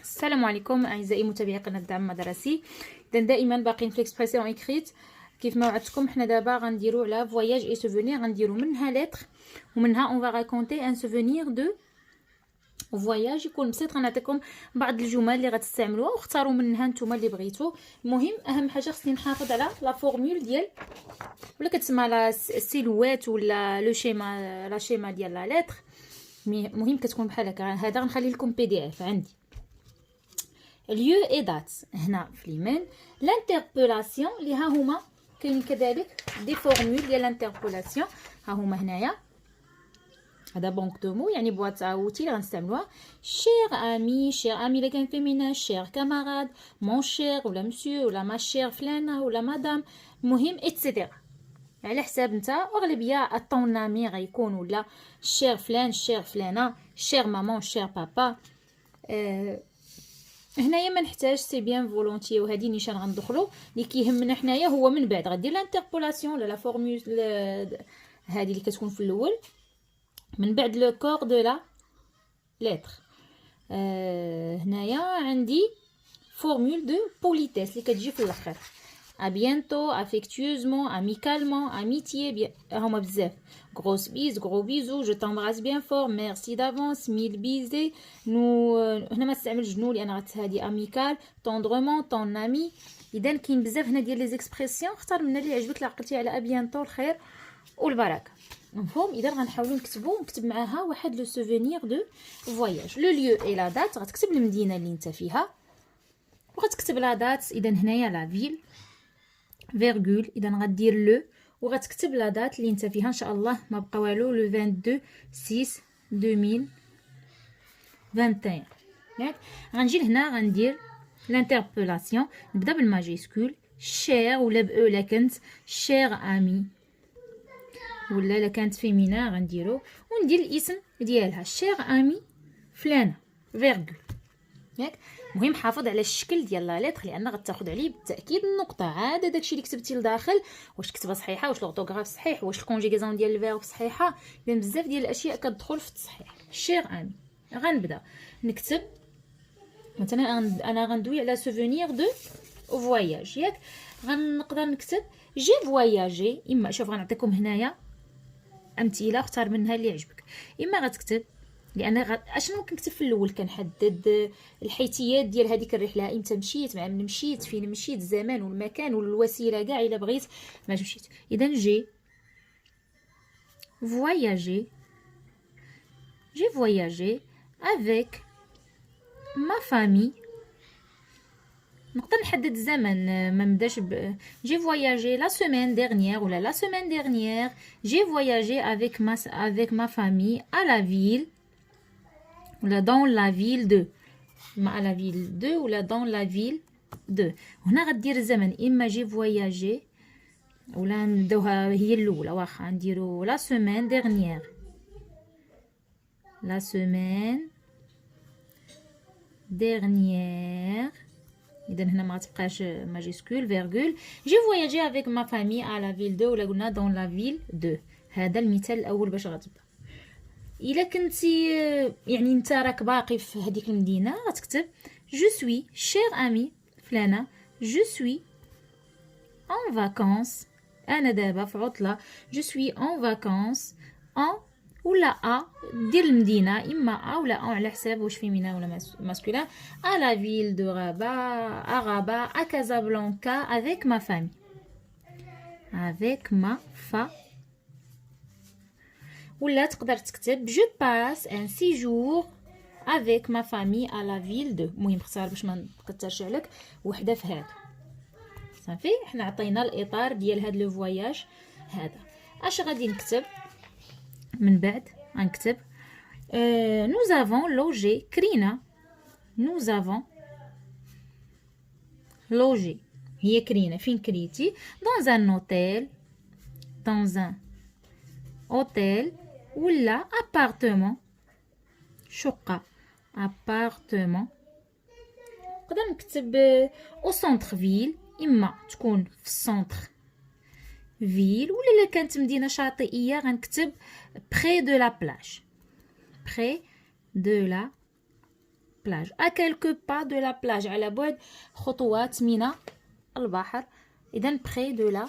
السلام عليكم اعزائي متابعي قناه دعم مدرسي. اذا دائما باقيين في ليكسبريسيون ايكريت. كيف ما وعدتكم حنا دابا غنديروا على فواياج اي سوفونير، غنديروا منها لتر ومنها اون فا راكونتي ان سوفونير دو فواياج يكون بسيط. غنعطيكم بعض الجمل اللي غتستعملوها واختاروا منها نتوما اللي بغيتو. المهم اهم حاجه خصني نحافظ على لا فورمول ديال ولا كتسمى لا سيلويت ولا لو شيما، لا شيما ديال لا لتر. المهم كتكون بحال هكا. هذا غنخلي لكم بي دي اف عندي. lieu et date هنا في اليمين. l'interpellation اللي ها هما كاين كذلك دي فورمول ديال الانتربولاسيون، ها هما هنايا. هذا بونك دو مو يعني بواط اوتي اللي غنستعملوها. شير امي، شير امي الا كان فيمينان، شير كاماراد، مون شير ولا مسيو ولا ما شير فلانه ولا مدام، المهم اتسيتيرا على حساب نتا. واغلبيه الطون امي غيكون ولا شير فلان، شير فلانه، شير مامون، شير بابا. هنايا ما نحتاج سي بيان فولونتي، وهذه نيشان غندخلو. اللي كيهمنا حنايا هو من بعد غدير لانتربولاسيون ولا لا فورمول هذه اللي كتكون في الاول من بعد لو كور دو لا لتر. هنايا عندي فورمول دو بوليتيس اللي كتجي في الاخر. à bientôt, affectueusement, amicalement, amitié, bien هما بزاف. grosse bise, gros bisous, je t'embrasse bien fort, merci d'avance, mille bisous. nous هنا ما استعملش جنو لان غتهادي amical, tendrement, ton ami. اذا كاين بزاف هنا ديال لي زيكسبرسيون، اختار من اللي عجبك. لا عقلتي على ابيانتو الخير والبركه. مفهوم؟ اذا غنحاولوا نكتب معاها واحد لو سوفونير دو فواياج. لو ليو اي لا دات، غتكتب المدينه اللي انت فيها وغتكتب لا دات. اذا هنايا لا فيل فيرغول، اذا غدير لو وغتكتب لا دات اللي انت فيها. ان شاء الله ما بقى والو. لو 22 6 2021 ياك. غنجي لهنا غندير لانتربولاسيون. نبدا بالماجيسكول شير ولا باو لا كانت شير امي، ولا لا كانت فيمينا غنديرو وندير الاسم ديالها شير امي فلانه فيرغول ياك. المهم حافظ على الشكل ديال لا لتر لان غتاخذ عليه بالتاكيد النقطه. عاد داكشي اللي كتبتي لداخل واش كتبه صحيحه، واش لورتوغراف صحيح، واش الكونجيغازون ديال الفيرب صحيحه. اذا بزاف ديال الاشياء كتدخل في التصحيح. شير امي غنبدا نكتب مثلا انا غندوي على سوفونير دو فواياج ياك. غنقدر نكتب جي فواياجي. اما شوف غنعطيكم هنايا امثله اختار منها اللي يعجبك. اما غتكتب لان اشنو كنكتب في الاول كنحدد الحيثيات ديال هذيك الرحله، امتى مشيت، مع من مشيت، فين مشيت، الزمان والمكان والوسيله كاع الا بغيت ما مشيت. اذا جي فواياجي، جي فواياجي افيك ما فامي. نقدر نحدد الزمن ما نبداش جي فواياجي لا سيمين ديرنيير ولا لا سيمين ديرنيير. جي فواياجي avec ma famille à la ville ولا dans la ville de، مع la ville de ولا dans la ville de. هنا غدير الزمن اما جي فواياجي ولا نبداوها هي الاولى. واخا نديرو لا سيمين ديرنيير، لا سيمين ديرنيير. اذا هنا ما تبقاش ماجيسكول فيرغول. جي فواياجي افيك ما فامي على لا فيل دو ولا قلنا دون لا فيل دو. هذا المثال الاول باش غتبدا. الا كنتي يعني انت راك باقي في هذيك المدينه غتكتب جو سوي شير امي فلانه، جو سوي ان فاكونس، انا دابا في عطله. جو سوي ان فاكونس ان ولا ا دير المدينه، اما ا ولا ان على حساب واش فيمينا ولا ماسكولين. ا لا فيل دو رابا، ا رابا، ا كازابلانكا افيك ما فامي، افيك ما فا. ولا تقدر تكتب جو باس ان سيجور افيك ما فامي ا لا فيل دو. المهم اختار باش ما نكثرش عليك وحده في هذا. صافي حنا عطينا الاطار ديال هذا لو فواياج هذا. اش غادي نكتب من بعد؟ غنكتب nous avons logé كرينا. nous avons logé هي كرينا. فين كريتي؟ dans un hôtel، dans un hôtel ولا appartement شقة، appartement. نقدر نكتب au centre ville، اما تكون في السونتر فيل ولا الا كانت مدينه شاطئيه غنكتب près de la plage، près de la plage à quelques pas de la plage على بعد خطوات من البحر إذا près de la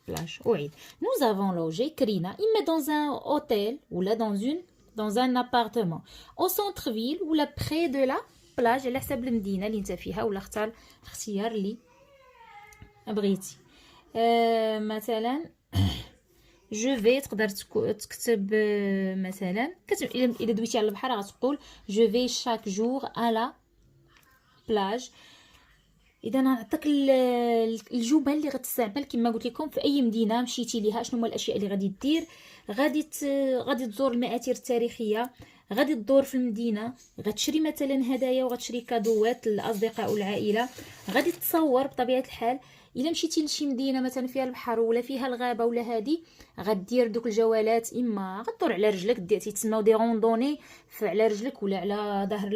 plage. أعيد. Nous avons logé كرينا إما dans un hôtel ولا dans un appartement au centre-ville ولا près de la plage على حسب المدينة اللي انت فيها ولا اختار الاختيار اللي بغيتي. مثلا جو في تقدر تكتب مثلا الا دويتي على البحر غتقول جو في شاك جور على بلاج. اذا نعطيك الجمل اللي غتستعمل كما قلت لكم في اي مدينه مشيتي ليها. شنو هما الاشياء اللي غادي دير؟ غادي تزور المآثر التاريخيه، غادي تدور في المدينه، غتشري مثلا هدايا وغتشري كادوات للاصدقاء والعائله، غادي تصور بطبيعه الحال. الا مشيتي لشي مدينه مثلا فيها البحر ولا فيها الغابه ولا هادي غدير دوك الجولات، اما غدور على رجلك تسماو دي روندوني على رجلك ولا على ظهر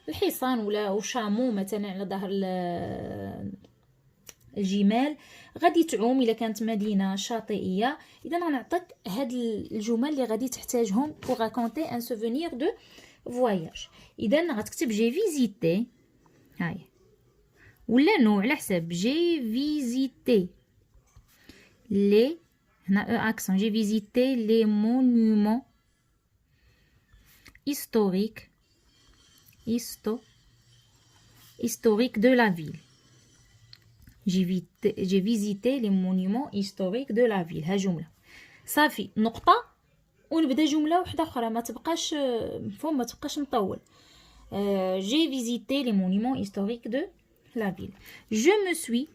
الحصان ولا شامو مثلا على ظهر الجمال، غادي تعوم الا كانت مدينه شاطئيه. اذا غنعطيك هاد الجمل اللي غادي تحتاجهم pour raconter un souvenir de voyage. اذا غتكتب جي فيزيتي هاي ولا نوع على حساب جي فيزيتي لي هنا او اكسون جي فيزيتي لي مونومون historiques historiques de la ville. J'ai visité les monuments historiques de la ville. ها جملة صافي نقطة ونبدا جملة وحدة أخرى ما تبقاش مفهوم، ما تبقاش مطول. J'ai visité les monuments historiques de la ville. Je me suis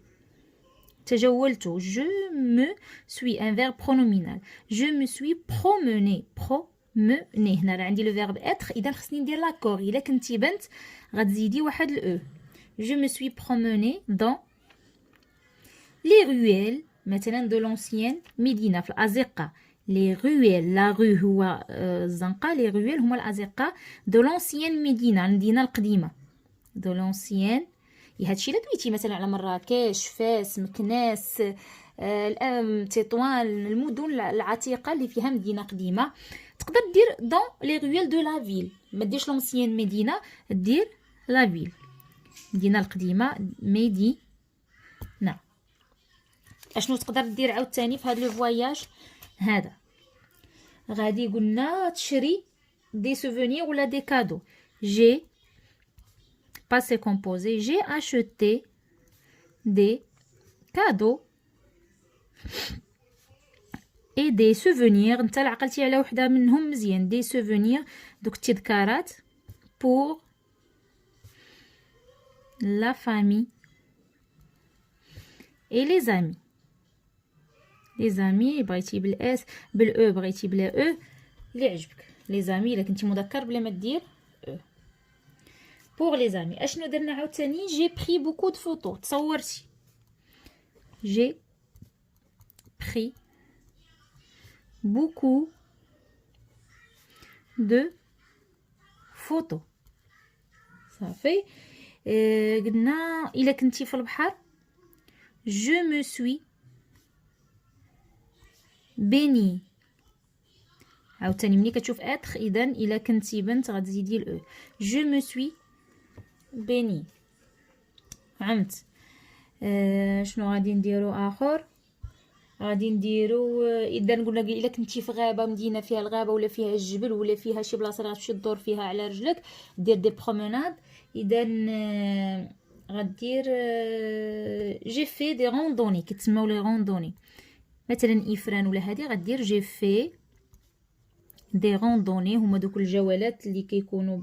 تجولت. Je me suis un verbe pronominal. Je me suis promené. promené هنا راه عندي لو فيرب être. إذا خصني ندير لاكور. إلا كنتي بنت غتزيدي واحد الأو. Je me suis promené dans les ruelles مثلا de l'ancienne Médina في الأزقة. les ruelles la rue هو الزنقة، les ruelles هما الأزقة de l'ancienne Médina المدينة القديمة de l'ancienne. هادشي الا دويتي مثلا على مراكش، فاس، مكناس، تطوان، المدن العتيقة اللي فيها مدينة قديمة تقدر دير dans les ruelles de la ville. ما ديرش l'ancienne Médina، دير la ville المدينة القديمة ميدينا. اشنو تقدر دير عاوتاني في هذا لو فواياج هذا؟ غادي قلنا تشري دي سوفونير ولا دي كادو. جي passé composé j'ai acheté des cadeaux et des souvenirs. انت عقلتي على وحده منهم مزيان. دي سوفونير دوك التذكارات pour la famille et les amis. les amis بغيتي بالاس بالاو بغيتي بلا او اللي عجبك. les amis الا كنتي مذكر بلا ما دير او. pour les amis اشنو درنا عاوتاني؟ j'ai pris beaucoup de photos. تصورتي. j'ai pris beaucoup de photos. صافي. قلنا الا كنتي في البحر je me suis بيني. عاوتاني ملي كتشوف اتر اذا الا كنتي بنت غتزيدي الاو. جو مو سوي بيني. فهمت؟ شنو غادي نديرو اخر؟ غادي نديرو اذا قلنا الا كنتي في غابه، مدينه فيها الغابه ولا فيها الجبل ولا فيها شي بلاصه غتمشي تدور فيها على رجلك دير دي بروموناد. اذا غدير جي في دي روندوني كيتسموا لي روندوني. مثلا إفران ولا هادي غدير جي في دي روندوني. هما دوك الجولات اللي كيكونوا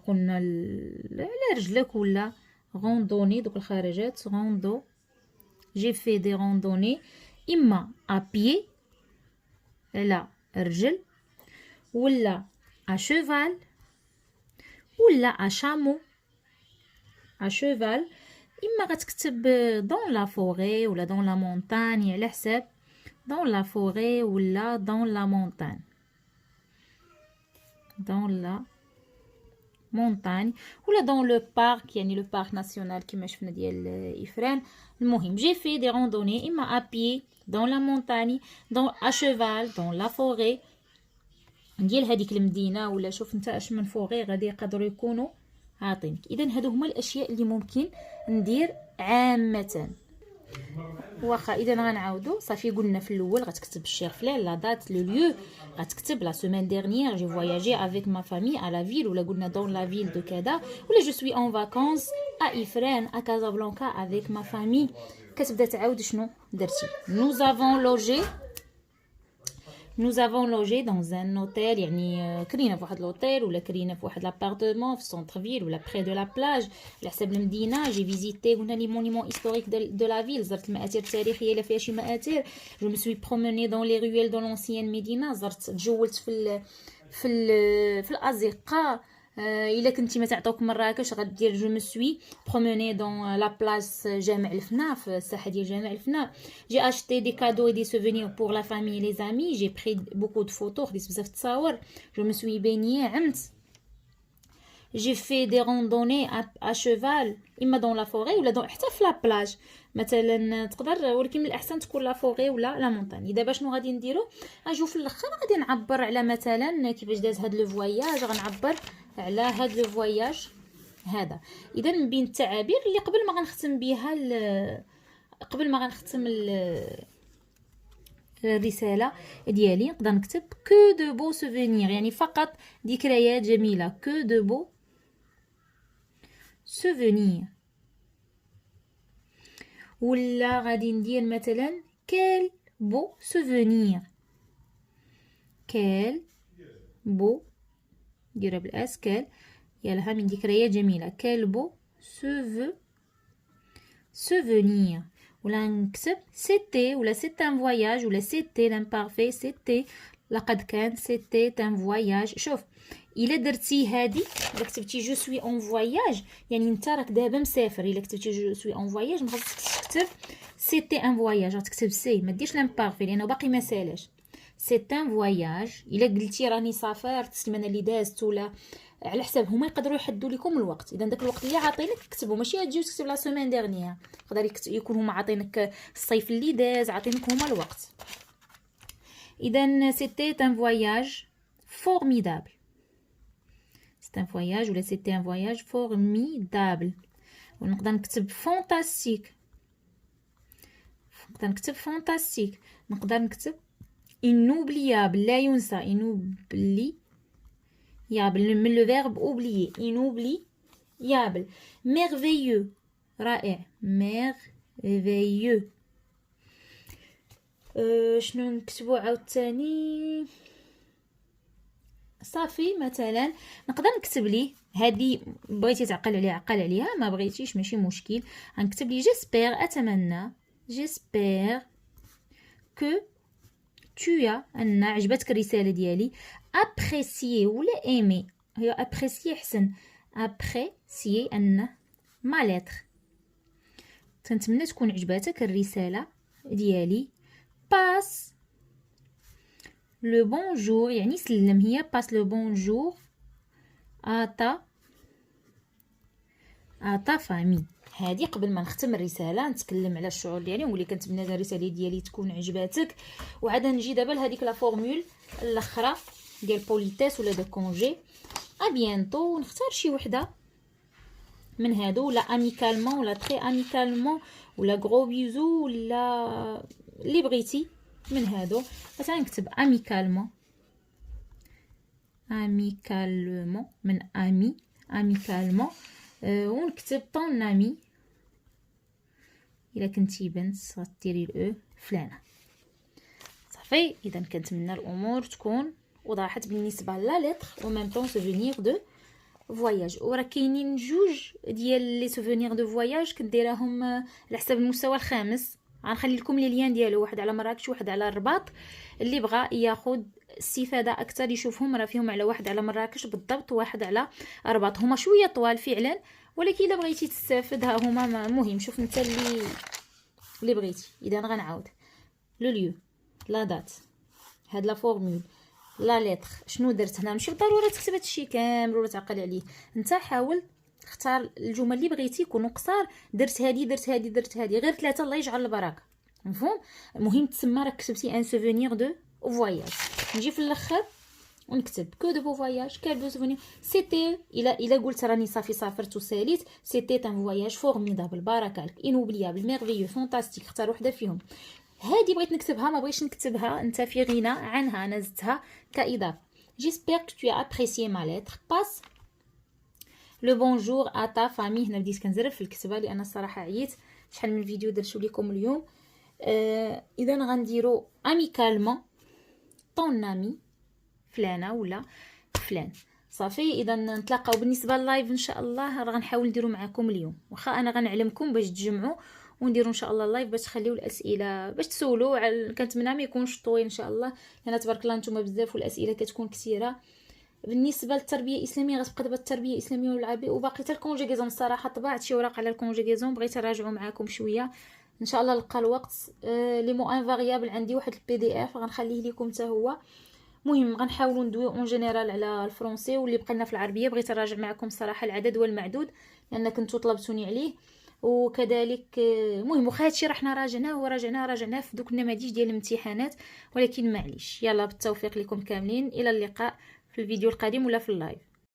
قلنا على رجلك ولا روندوني دوك الخارجات روندو. جي في دي روندوني اما ابيي على رجل ولا اشوفال ولا اشامو. اشوفال اما غتكتب دون لا فوري ولا دون لا مونتاني على حساب دون لا فوري ولا دون لا مونتان. دون لا مونتاني ولا دون لو بارك، يعني لو بارك ناسيونال كيما شفنا ديال إفران. المهم جي في دي روندوني اما ابي دون لا مونتاني دون ا شيفال دون لا فوري ديال هذيك المدينه، ولا شوف انت اش من فوغي غادي يقدروا يكونوا عاطينك. اذا هادو هما الاشياء اللي ممكن ندير عامه. واخا اذا غنعاودو صافي قلنا في الاول غتكتب الشير فلان، لا دات، لو ليو، غتكتب لا سيمين ديرنيير جي فواياجي افيك ما فامي ا لا فيل، ولا قلنا دون لا فيل دو كذا، ولا جو سوي اون فاكونس ا افران ا كازابلانكا افيك ما فامي. كتبدا تعاود شنو درتي. Nous avons logé dans un hôtel، يعني كرينا في واحد لوطيل، ولا كرينا في واحد لابارتمون في سونتر فيل، ولا بري دو لا بلاج على حساب المدينه. جي فيزيتي، قلنا لي مونيمون هيستوريك دو لا فيل، زرت المآثر التاريخيه الا فيها شي مآثر. جو مي سوي بروموني دون لي رويل دو لونسيان مدينه، زرت تجولت في الازقه. الا كنتي ما تعطوك مراكش غدير جو مي سوي بروموني دون لا بلاص جامع الفنا، في الساحه ديال جامع الفنا. جي اشتي دي كادو اي دي سوفونير بور لا فامي لي زامي، جي بري بوكو دو فوتو، خديت بزاف تصاور. جو مي سوي بيني، عمت. جي في دي روندوني ا شوفال، اما دون لا فوري ولا دون حتى في لا بلاج مثلا تقدر، ولكن من الاحسن تكون لا فوري ولا لا مونطاني. دابا شنو غادي نديرو؟ اجو في الاخر غادي نعبر على مثلا كيفاش داز هاد لو فواياج، غنعبر على هاد لو فواياج هذا. اذا من بين التعابير اللي قبل ما غنختم بها الرساله ديالي، نقدر نكتب كو دو بو سوفونير، يعني فقط ذكريات جميله. كو دو بو سوفونير. ولا غادي ندير مثلا كيل بو سوفونير، كيل بو ديرها بالاس، كيل يالها من ذكريات جميله. كيل بو سوفونير. ولا نكتب سيتي، ولا سيت ان فواياج، ولا سيتي لامبارفي، سيتي لقد كان، سيتي ان فواياج. شوف الا درتي هادي، الا كتبتي جو سوي اون فواياج يعني انت راك دابا مسافر. الا كتبتي جو سوي اون فواياج ما خاصكش تكتب سيتي ان فواياج، غتكتب سي، ما ديرش لامبارفي لانه باقي ما سالاش. سيت ان فواياج. الا قلتي راني سافرت السيمانه اللي دازت، ولا على حساب هما يقدروا يحدوا لكم الوقت. اذا داك الوقت اللي عاطينك كتبوا، ماشي تجي تكتب لا سيمين ديرنيير، يقدر يكون هما عاطينك الصيف اللي داز، عاطينك هما الوقت. اذا سيتي ان فواياج فورميدابل، سيت ان فواياج ولا سيتي ان فواياج فورميدابل. ونقدر نكتب فانتاستيك، نقدر نكتب فانتاستيك، نقدر نكتب inoubliable لا ينسى، inoubliable من لو فيرب oublier، inoubliable. merveilleux رائع، merveilleux. شنو نكتبو عاوتاني؟ صافي مثلا نقدر نكتب ليه هذه، بغيتي تعقل عليها عقل عليها، ما بغيتيش ماشي مشكل. غنكتب ليه جيسبر، اتمنى، جيسبر كو tu as ان عجبتك الرساله ديالي. ابريسيي ولا ايمي، هي ابريسيي حسن، ابريسيي ان ما لتر، تنتمنى تكون عجباتك الرساله ديالي. باس لو بونجور يعني سلم، هي باس لو بونجور اتا فامي. هذه قبل ما نختم الرساله نتكلم على الشعور ديالي، ونقول لك كنتمنى هذه الرساله ديالي تكون عجباتك. وعاد نجي دابا لهذيك لا فورمول الاخرى ديال بوليتيس ولا دو كونجي. ا بيانتو، نختار شي وحده من هادو، ولا اميكالمون ولا تري اميكالمون ولا غرو بيزو ولا اللي بغيتي من هادو. مثلا نكتب اميكالمون، اميكالمون من امي، اميكالمون. ونكتب طون امي، الا كنتي بنت غديري الاو فلانه. صافي. اذا كنتمنى الامور تكون وضحت بالنسبه لا لتر او ميم طون سوفونير دو فواياج. وراه كاينين جوج ديال لي سوفونير دو فواياج كديرهم على حساب المستوى الخامس. غنخلي لكم لي ليان ديالو، واحد على مراكش وواحد على الرباط. اللي بغى ياخذ استفاده اكثر يشوفهم، راه فيهم على واحد على مراكش بالضبط وواحد على الرباط. هما شويه طوال فعلا، ولكن الا بغيتي تستافد ها هما مهم. شوف انت اللي بغيتي. اذا غنعاود لو ليو، لا دات، هاد لا فورمول، لا لتر. شنو درت هنا؟ ماشي ضروري تكتب هادشي كامل ولا تعقل عليه. انت حاول تختار الجمل اللي بغيتي يكونوا قصار. درت هادي درت هادي درت هادي، غير 3 الله يجعل البركه. مفهوم؟ المهم تسمى راك كتبتي ان سوفونير دو فواياج. نجي في الاخر ونكتب كو دو فواياج كال بو سوفونير سيتي الا قلت راني صافي سافرت وساليت سيتي ان فواياج فورميدابل بارك عليك انوبليابل ميرفيو فانتاستيك اختار وحده فيهم. هادي بغيت نكتبها ما بغيتش نكتبها انت في غنى عنها انا زدتها كاضافه. جيسبر كو tu as apprécié ma lettre passe le bonjour à ta famille. هنا بديت كنزرب في الكتابه لان الصراحه عييت شحال من فيديو درتو لكم اليوم. اذا غنديرو اميكالمون طون امي فلانه ولا فلان صافي. اذا نتلاقاو بالنسبه لللايف ان شاء الله راه غنحاول نديرو معكم اليوم واخا انا غنعلمكم باش تجمعوا ونديروا ان شاء الله اللايف باش تخليو الاسئله باش تسولوا كنتمنى ما يكونش طويل ان شاء الله لان تبارك الله نتوما بزاف والاسئله كتكون كثيره. بالنسبه للتربيه الاسلاميه غتبقى دابا التربيه الاسلاميه والعربيه وباقي حتى الكونجيغيزون. الصراحه طبعت شي اوراق على الكونجيغيزون بغيت نراجعوا معكم شويه ان شاء الله نلقى الوقت. لي مو انفاريابل عندي واحد البي دي اف غنخليه لكم حتى هو. المهم غنحاولوا ندويو اون جينيرال على الفرنسي واللي بقى لنا في العربيه بغيت نراجع معكم صراحه العدد والمعدود لان كنتو طلبتوني عليه وكذلك. المهم واخا هادشي رحنا راجعناه في دوك النماذج ديال الامتحانات ولكن معليش. يلا بالتوفيق لكم كاملين الى اللقاء في الفيديو القادم ولا في اللايف.